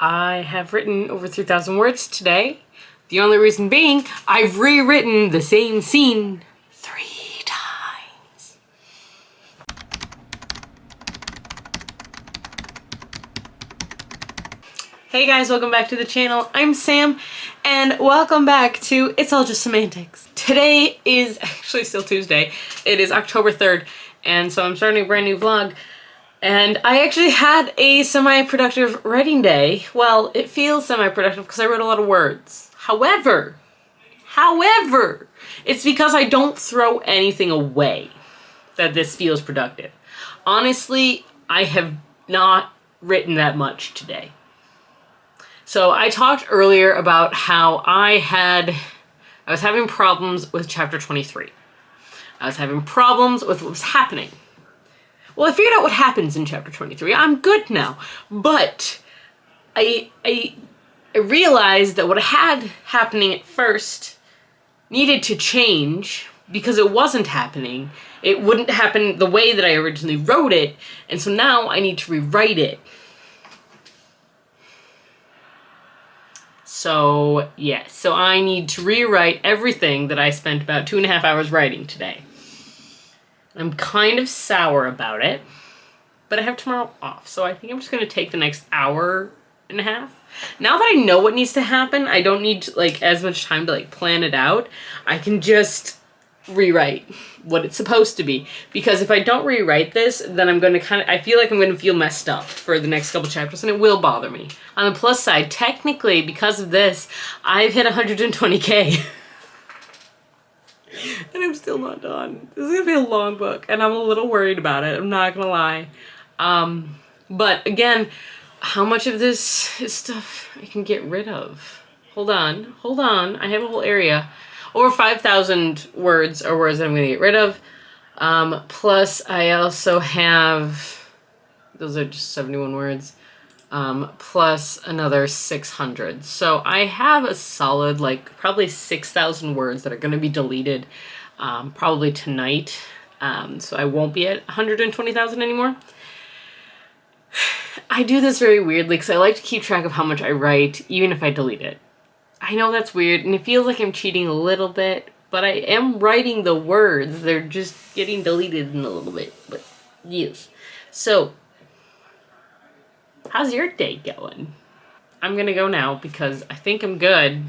I have written over 3,000 words today. The only reason being, I've rewritten the same scene 3 times. Hey guys, welcome back to the channel. I'm Sam, and welcome back to It's All Just Semantics. Today is actually still Tuesday. It is October 3rd, and so I'm starting a brand new vlog. And I actually had a semi-productive writing day. Well, it feels semi-productive because I wrote a lot of words. However, it's because I don't throw anything away that this feels productive. Honestly, I have not written that much today. So I talked earlier about how I was having problems with chapter 23. I was having problems with what was happening. Well, I figured out what happens in chapter 23. I'm good now. But I realized that what I had happening at first needed to change because it wasn't happening. It wouldn't happen the way that I originally wrote it. And so now I need to rewrite it. So, yes. So I need to rewrite everything that I spent about 2.5 hours writing today. I'm kind of sour about it, but I have tomorrow off, so I think I'm just going to take the next hour and a half. Now that I know what needs to happen, I don't need as much time to plan it out. I can just rewrite what it's supposed to be, because if I don't rewrite this, then I'm going to I feel like I'm going to feel messed up for the next couple chapters, and it will bother me. On the plus side, technically, because of this, I've hit 120K. And I'm still not done. This is gonna be a long book, and I'm a little worried about it. I'm not gonna lie. But again, how much of this is stuff I can get rid of? Hold on. I have a whole area. Over 5,000 words are words that I'm gonna get rid of. Plus I also have, those are just 71 words. Plus another 600. So I have a solid, probably 6,000 words that are going to be deleted, probably tonight. So I won't be at 120,000 anymore. I do this very weirdly because I like to keep track of how much I write, even if I delete it. I know that's weird, and it feels like I'm cheating a little bit, but I am writing the words. They're just getting deleted in a little bit, but yes. So, how's your day going? I'm gonna go now because I think I'm good,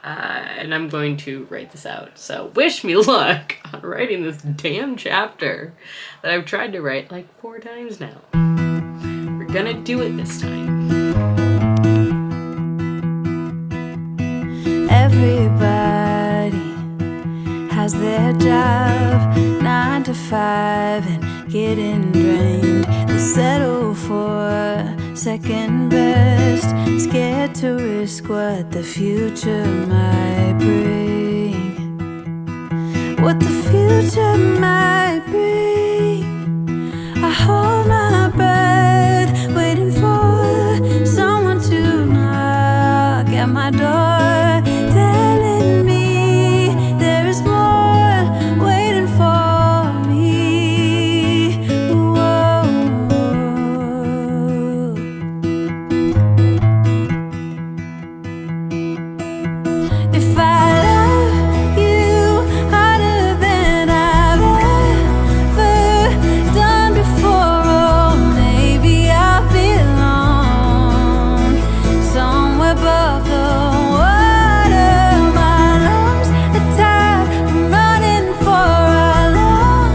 and I'm going to write this out. So wish me luck on writing this damn chapter that I've tried to write 4 times now. We're gonna do it this time. Everybody has their job, 9 to 5, and getting drained. They settle for second best, scared to risk what the future might bring. What the future might bring. I hold my breath, waiting for someone to knock at my door, telling me there is more waiting for me. Whoa. If I love you harder than I've ever done before, oh, maybe I belong somewhere above the water. My lungs are tired from running for a long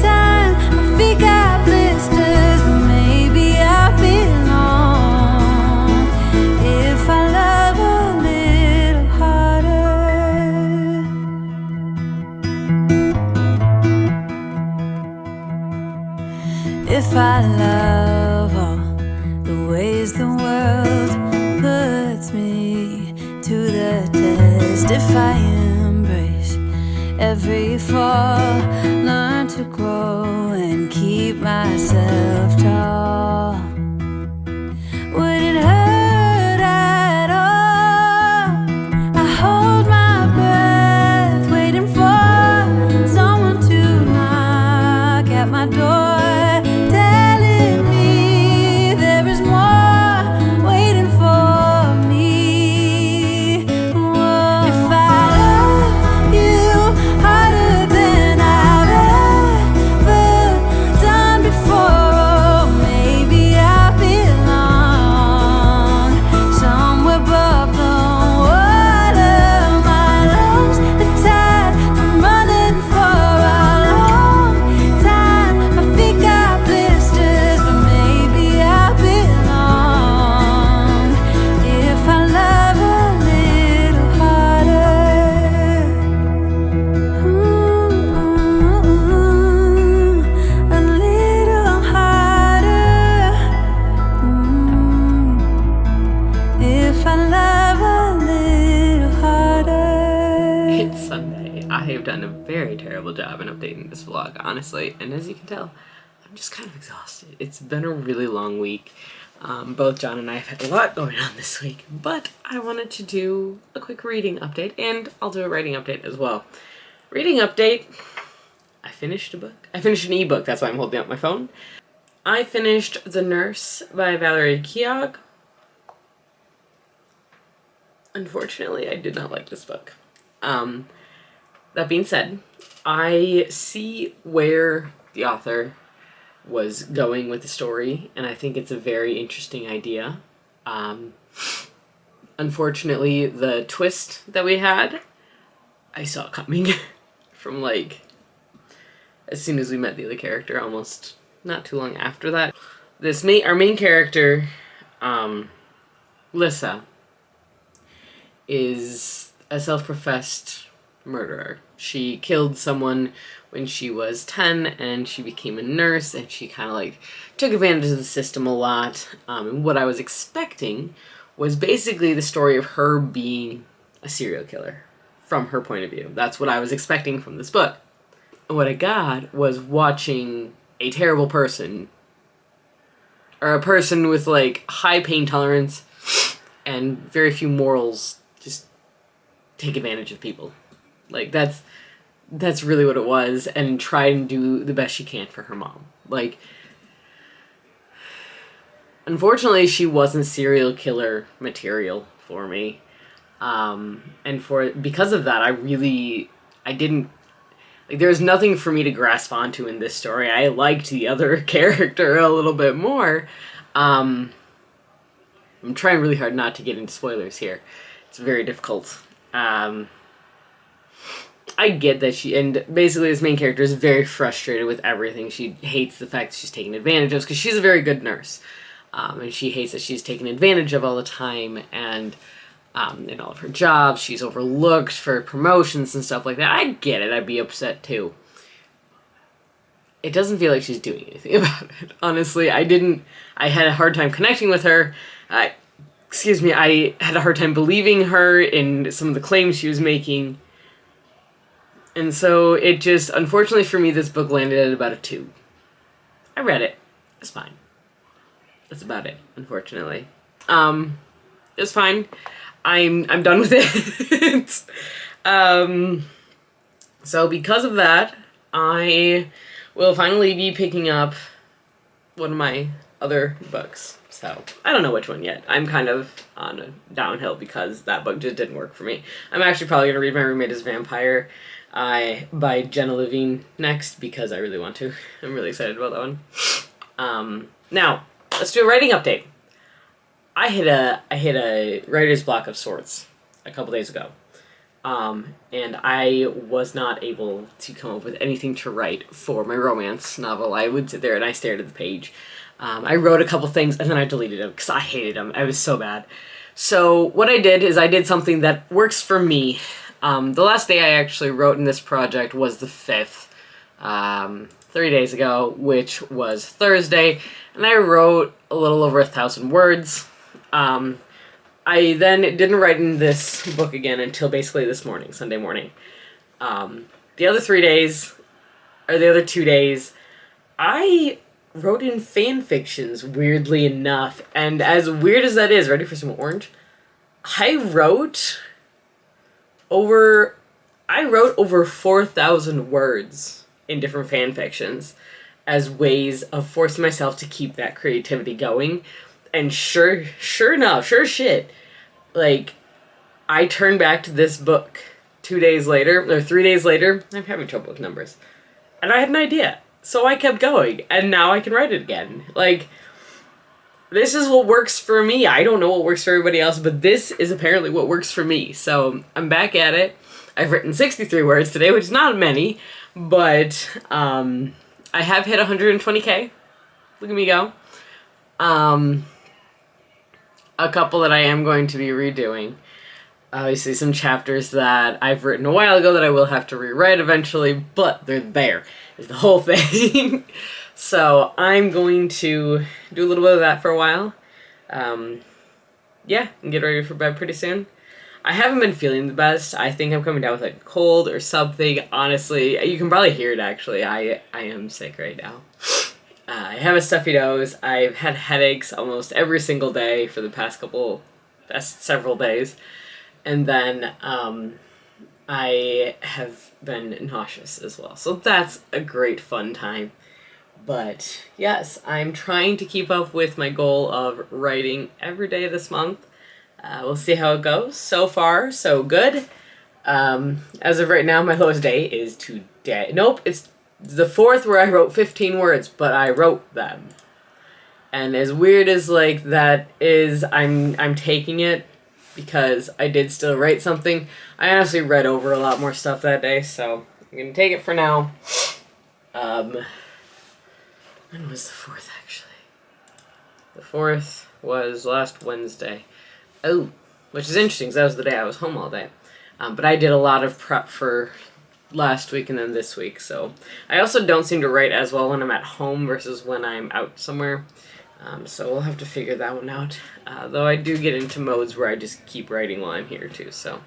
time. My feet got blisters, but maybe I belong if I love a little harder. If I love all the ways the world puts me to the test, if I embrace every fall, learn to grow and keep myself tall, would it hurt at all? I hold my breath, waiting for someone to knock at my door, telling me there is more waiting for have done a very terrible job in updating this vlog, honestly. And as you can tell, I'm just kind of exhausted. It's been a really long week. Both John and I have had a lot going on this week, but I wanted to do a quick reading update, and I'll do a writing update as well. Reading update, I finished a book. I finished an ebook, that's why I'm holding up my phone. I finished The Nurse by Valerie Keogh. Unfortunately, I did not like this book. That being said, I see where the author was going with the story, and I think it's a very interesting idea. Unfortunately, the twist that we had, I saw coming from like as soon as we met the other character, almost not too long after that. Our main character, Lissa, is a self-professed murderer. She killed someone when she was 10, and she became a nurse, and she kind of like took advantage of the system a lot. And what I was expecting was basically the story of her being a serial killer from her point of view. That's what I was expecting from this book. And what I got was watching a terrible person, or a person with like high pain tolerance and very few morals, just take advantage of people. Like that's really what it was, and try and do the best she can for her mom. Like, unfortunately, she wasn't serial killer material for me. And because of that, I didn't, like, there was nothing for me to grasp onto in this story. I liked the other character a little bit more. I'm trying really hard not to get into spoilers here. It's very difficult. I get that and basically this main character is very frustrated with everything. She hates the fact that she's taken advantage of, because she's a very good nurse. And she hates that she's taken advantage of all the time, and in all of her jobs, she's overlooked for promotions and stuff like that. I get it, I'd be upset too. It doesn't feel like she's doing anything about it. Honestly, I had a hard time connecting with her. I had a hard time believing her in some of the claims she was making. And so it just, unfortunately for me, this book landed at about a 2. I read it. It's fine. That's about it, unfortunately. It's fine. I'm done with it. So because of that, I will finally be picking up one of my other books. So, I don't know which one yet. I'm kind of on a downhill because that book just didn't work for me. I'm actually probably going to read My Roommate is a Vampire by Jenna Levine next, because I really want to. I'm really excited about that one. Now, let's do a writing update. I hit a writer's block of sorts a couple days ago. And I was not able to come up with anything to write for my romance novel. I would sit there and I stared at the page. I wrote a couple things and then I deleted them because I hated them. I was so bad. So what I did is I did something that works for me. The last day I actually wrote in this project was the 5th, 3 days ago, which was Thursday, and I wrote a little over 1,000 words. I then didn't write in this book again until basically this morning, Sunday morning. The other 2 days, I wrote in fan fictions, weirdly enough, and as weird as that is, ready for some orange? I wrote over 4,000 words in different fan fictions as ways of forcing myself to keep that creativity going. And sure shit, like, I turned back to this book 3 days later, I'm having trouble with numbers, and I had an idea. So I kept going, and now I can write it again. Like, this is what works for me. I don't know what works for everybody else, but this is apparently what works for me. So I'm back at it. I've written 63 words today, which is not many, but I have hit 120K. Look at me go. A couple that I am going to be redoing. Obviously some chapters that I've written a while ago that I will have to rewrite eventually, but they're there. Is the whole thing. So I'm going to do a little bit of that for a while. Yeah, and get ready for bed pretty soon. I haven't been feeling the best. I think I'm coming down with like a cold or something. Honestly, you can probably hear it actually. I am sick right now. I have a stuffy nose. I've had headaches almost every single day for the past several days. And then I have been nauseous as well. So that's a great fun time. But yes, I'm trying to keep up with my goal of writing every day this month. We'll see how it goes. So far, so good. As of right now, my lowest day is today. Nope, it's the 4th where I wrote 15 words, but I wrote them. And as weird as like that is, I'm taking it because I did still write something. I honestly read over a lot more stuff that day, so I'm gonna take it for now. When was the 4th, actually? The 4th was last Wednesday. Oh, which is interesting, because that was the day I was home all day. But I did a lot of prep for last week and then this week, so I also don't seem to write as well when I'm at home versus when I'm out somewhere. So we'll have to figure that one out. Though I do get into modes where I just keep writing while I'm here, too, so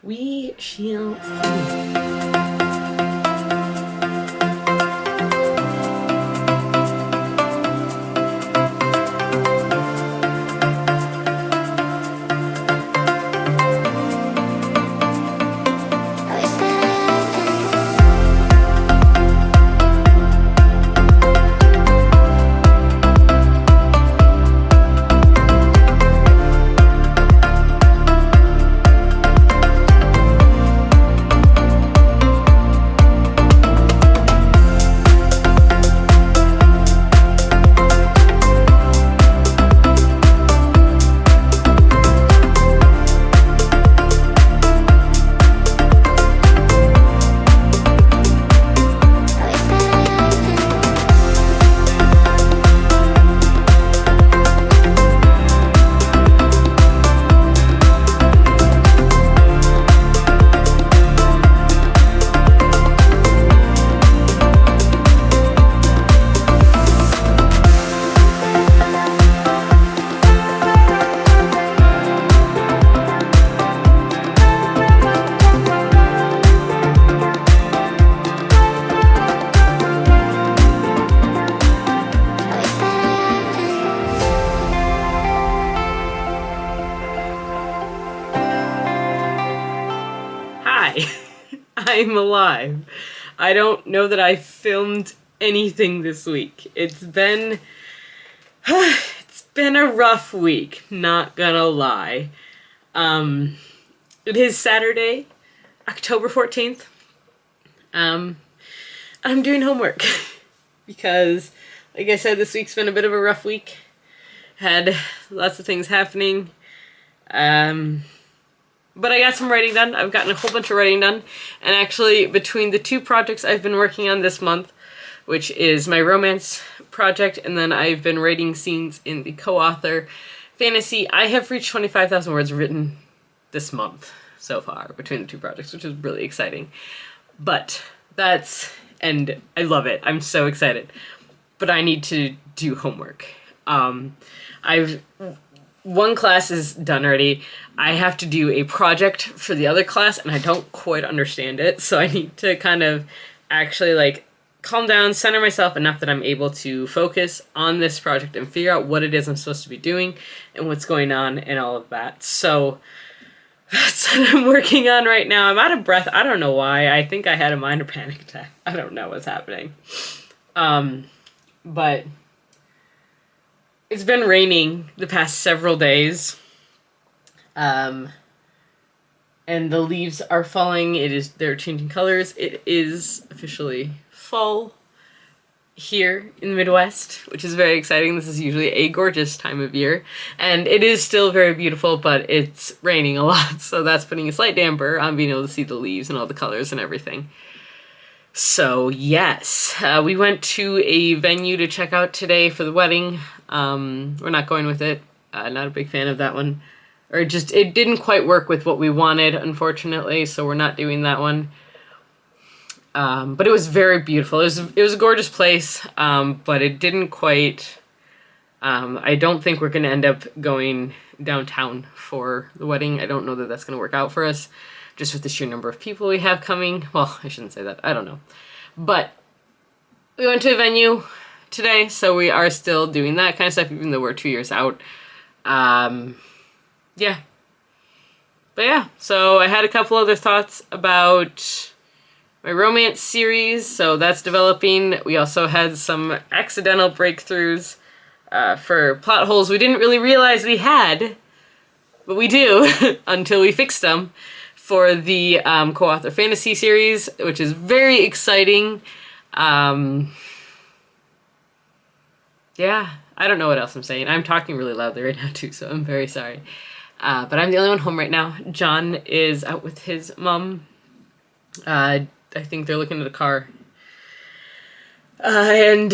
we shall see. I'm alive. I don't know that I filmed anything this week. It's been a rough week, not gonna lie. It is Saturday, October 14th. I'm doing homework because, like I said, this week's been a bit of a rough week. Had lots of things happening. But I got some writing done. I've gotten a whole bunch of writing done. And actually, between the 2 projects I've been working on this month, which is my romance project, and then I've been writing scenes in the co-author fantasy, I have reached 25,000 words written this month so far between the 2 projects, which is really exciting. But and I love it. I'm so excited. But I need to do homework. One class is done already. I have to do a project for the other class, and I don't quite understand it, so I need to kind of actually, like, calm down, center myself enough that I'm able to focus on this project and figure out what it is I'm supposed to be doing and what's going on and all of that. So that's what I'm working on right now. I'm out of breath. I don't know why. I think I had a minor panic attack. I don't know what's happening. But it's been raining the past several days. And the leaves are falling. They're changing colors. It is officially fall here in the Midwest, which is very exciting. This is usually a gorgeous time of year, and it is still very beautiful, but it's raining a lot, so that's putting a slight damper on being able to see the leaves and all the colors and everything. So yes, we went to a venue to check out today for the wedding. We're not going with it. Not a big fan of that one. Or it didn't quite work with what we wanted, unfortunately, so we're not doing that one. But it was very beautiful. It was a gorgeous place, but it didn't quite I don't think we're going to end up going downtown for the wedding. I don't know that that's going to work out for us, just with the sheer number of people we have coming. Well, I shouldn't say that. I don't know. But we went to a venue today, so we are still doing that kind of stuff, even though we're 2 years out. Yeah. But yeah, so I had a couple other thoughts about my romance series, so that's developing. We also had some accidental breakthroughs for plot holes we didn't really realize we had, but we do until we fixed them, for the co-author fantasy series, which is very exciting. Yeah, I don't know what else I'm saying. I'm talking really loudly right now too, so I'm very sorry. But I'm the only one home right now. John is out with his mom. I think they're looking at a car. And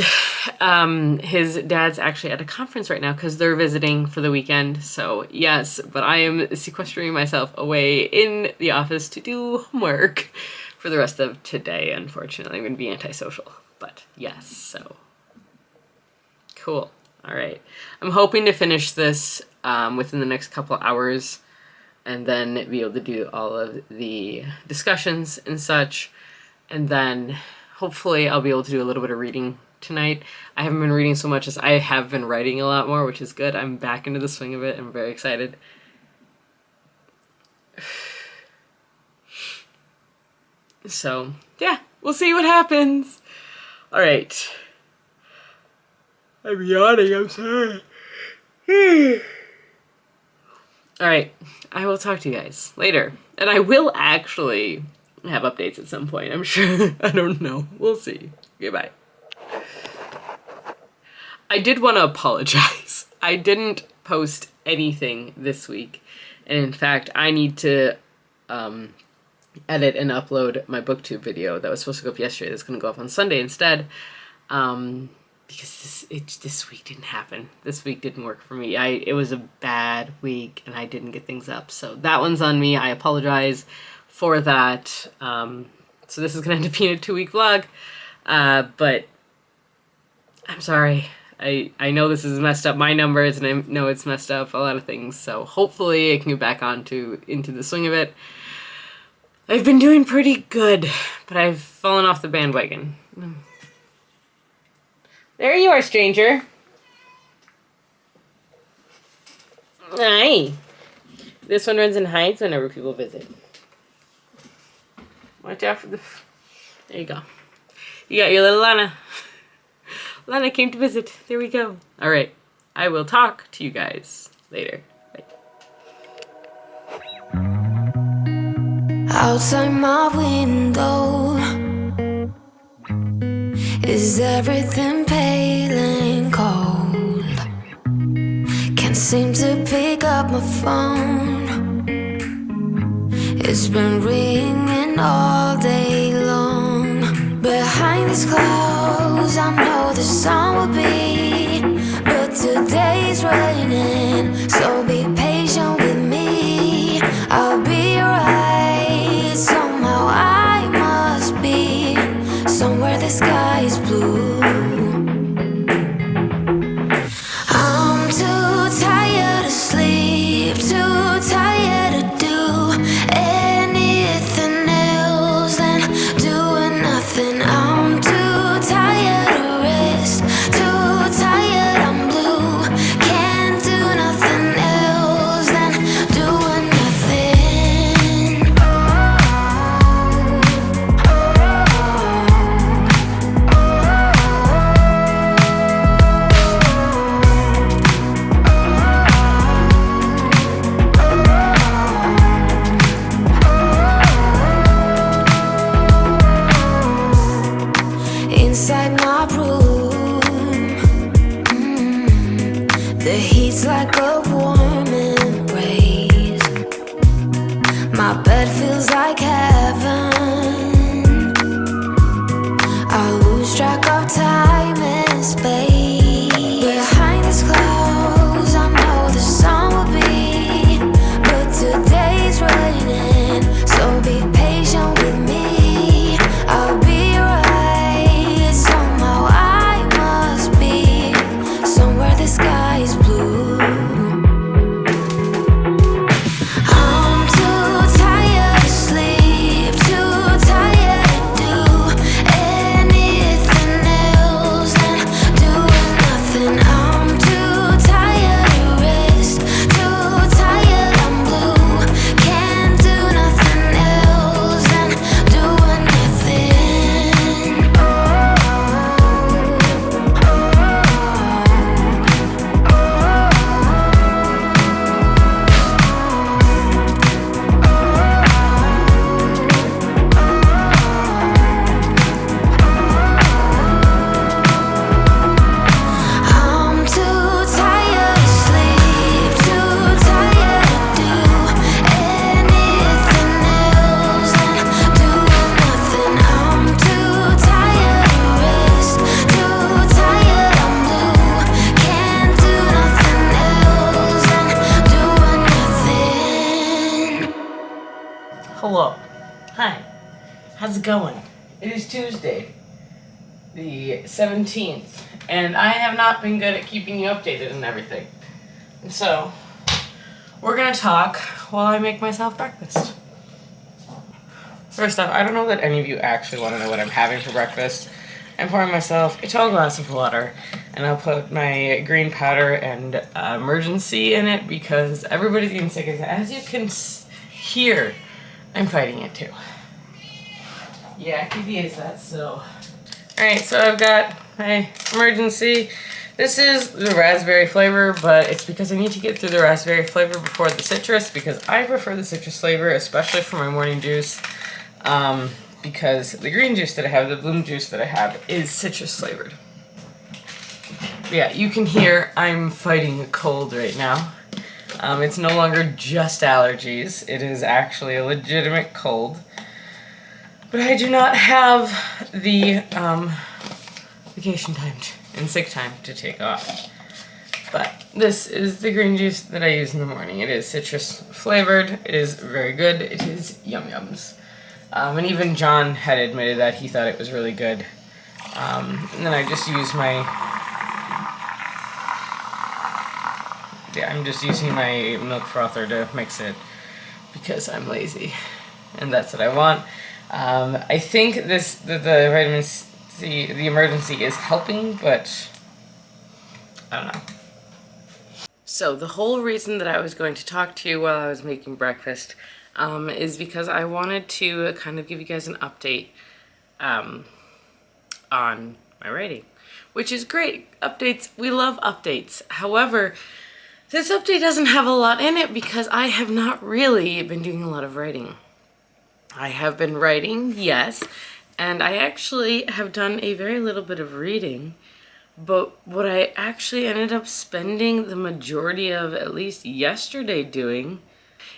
his dad's actually at a conference right now because they're visiting for the weekend. So yes, but I am sequestering myself away in the office to do homework for the rest of today. Unfortunately, I'm going to be antisocial. But yes, so cool. All right. I'm hoping to finish this within the next couple hours and then be able to do all of the discussions and such. And then hopefully I'll be able to do a little bit of reading tonight. I haven't been reading so much as I have been writing a lot more, which is good. I'm back into the swing of it. I'm very excited. So, yeah, we'll see what happens. All right. I'm yawning, I'm sorry. Alright, I will talk to you guys later. And I will actually have updates at some point, I'm sure. I don't know. We'll see. Goodbye. I did want to apologize. I didn't post anything this week. And in fact, I need to edit and upload my booktube video that was supposed to go up yesterday. That's going to go up on Sunday instead. Because this week didn't happen. This week didn't work for me. It was a bad week and I didn't get things up. So that one's on me. I apologize for that. So this is going to end up being a 2-week vlog. But I'm sorry. I know this has messed up my numbers and I know it's messed up a lot of things. So hopefully I can get back into the swing of it. I've been doing pretty good, but I've fallen off the bandwagon. There you are, stranger. Hi. This one runs and hides whenever people visit. Watch out for the... There you go. You got your little Lana. Lana came to visit. There we go. All right. I will talk to you guys later. Bye. Outside my window, is everything pale and cold? Can't seem to pick up my phone. It's been ringing all day long. Behind these clouds, I know the sun will be, but today's raining, so be patient with me. I'll be right. Somehow I must be somewhere the sky is blue. I'm too tired to sleep, too tired to do anything else than doing nothing. I'm too tired to rest, too tired, I'm blue. Can't do nothing else than doing nothing. Inside my room, the heat's like a warm embrace. My bed feels like heaven. I lose track of time and space. Behind these clouds, I know the sun will be, but today's raining, so be patient with me. I'll be right. Somehow I must be somewhere the sky Hi, how's it going? It is Tuesday, the 17th, and I have not been good at keeping you updated and everything. And so, we're gonna talk while I make myself breakfast. First off, I don't know that any of you actually want to know what I'm having for breakfast. I'm pouring myself a tall glass of water, and I'll put my green powder and emergency in it because everybody's getting sick. As you can hear, I'm fighting it too. Yeah, QD is that so. Alright, so I've got my emergency. This is the raspberry flavor, but it's because I need to get through the raspberry flavor before the citrus, because I prefer the citrus flavor, especially for my morning juice. Because the green juice that I have, the bloom juice that I have, is citrus flavored. Yeah, you can hear I'm fighting a cold right now. It's no longer just allergies. It is actually a legitimate cold. But I do not have the vacation time and sick time to take off. But this is the green juice that I use in the morning. It is citrus flavored. It is very good. It is yum yums. And even John had admitted that he thought it was really good. And then I just use I'm just using my milk frother to mix it because I'm lazy, and that's what I want. I think the vitamin C, the emergency is helping, but I don't know. So the whole reason that I was going to talk to you while I was making breakfast is because I wanted to kind of give you guys an update on my writing, which is great. Updates, we love updates. However, this update doesn't have a lot in it because I have not really been doing a lot of writing. I have been writing, yes, and I actually have done a very little bit of reading, but what I actually ended up spending the majority of at least yesterday doing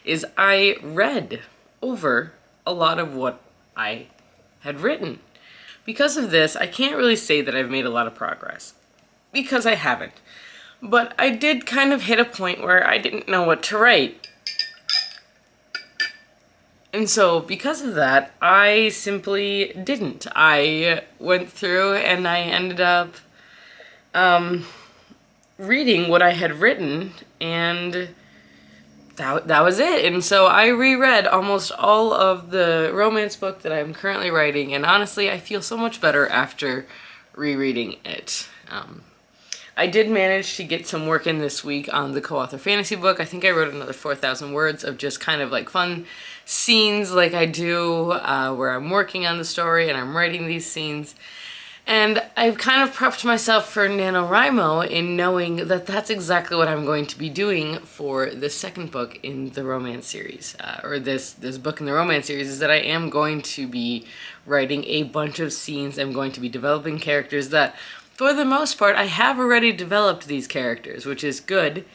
is I read over a lot of what I had written. Because of this, I can't really say that I've made a lot of progress, because I haven't. But I did kind of hit a point where I didn't know what to write. And so, because of that, I simply didn't. I went through and I ended up reading what I had written, and that was it. And so I reread almost all of the romance book that I'm currently writing, and honestly, I feel so much better after rereading it. I did manage to get some work in this week on the co-author fantasy book. I think I wrote another 4,000 words of just kind of like fun scenes like I do where I'm working on the story and I'm writing these scenes. And I've kind of prepped myself for NaNoWriMo in knowing that that's exactly what I'm going to be doing for the second book in the romance series, or this book in the romance series, is that I am going to be writing a bunch of scenes. I'm going to be developing characters that, for the most part, I have already developed these characters, which is good.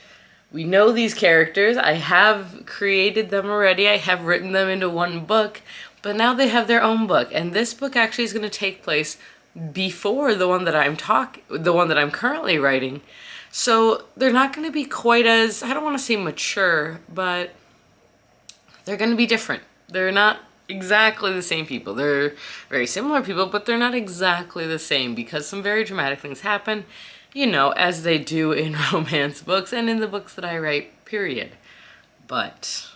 We know these characters. I have created them already. I have written them into one book, but now they have their own book. And this book actually is going to take place before the one that I'm currently writing. So they're not going to be quite as, I don't want to say mature, but they're going to be different. They're not exactly the same people. They're very similar people, but they're not exactly the same because some very dramatic things happen, you know, as they do in romance books and in the books that I write, period. But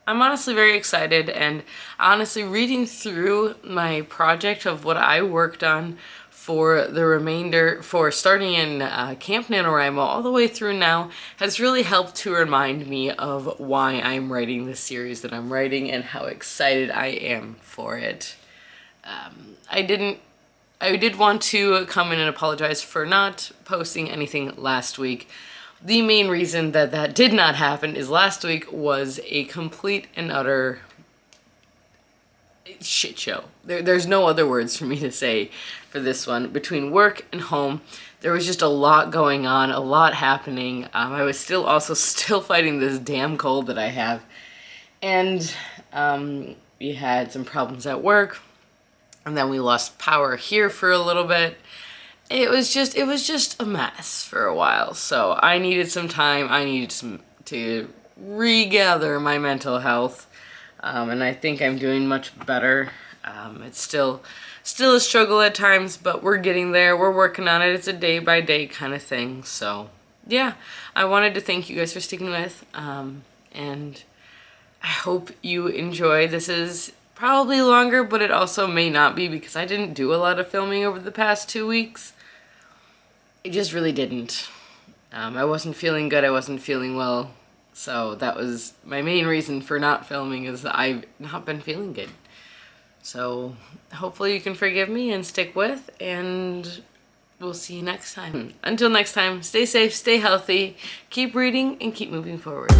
I'm honestly very excited, and honestly reading through my project of what I worked on for the remainder, for starting in Camp NaNoWriMo all the way through now, has really helped to remind me of why I'm writing this series that I'm writing and how excited I am for it. I did want to come in and apologize for not posting anything last week. The main reason that that did not happen is last week was a complete and utter shit show. There's no other words for me to say for this one. Between work and home, there was just a lot going on, a lot happening. I was still fighting this damn cold that I have. And we had some problems at work, and then we lost power here for a little bit. It was just a mess for a while. So I needed some time. I needed to regather my mental health. And I think I'm doing much better. It's still a struggle at times, but we're getting there. We're working on it. It's a day by day kind of thing. So yeah, I wanted to thank you guys for sticking with, and I hope you enjoy. This is probably longer, but it also may not be because I didn't do a lot of filming over the past 2 weeks. I just really didn't. I wasn't feeling good. I wasn't feeling well. So that was my main reason for not filming, is that I've not been feeling good. So hopefully you can forgive me and stick with, and we'll see you next time. Until next time, stay safe, stay healthy, keep reading, and keep moving forward.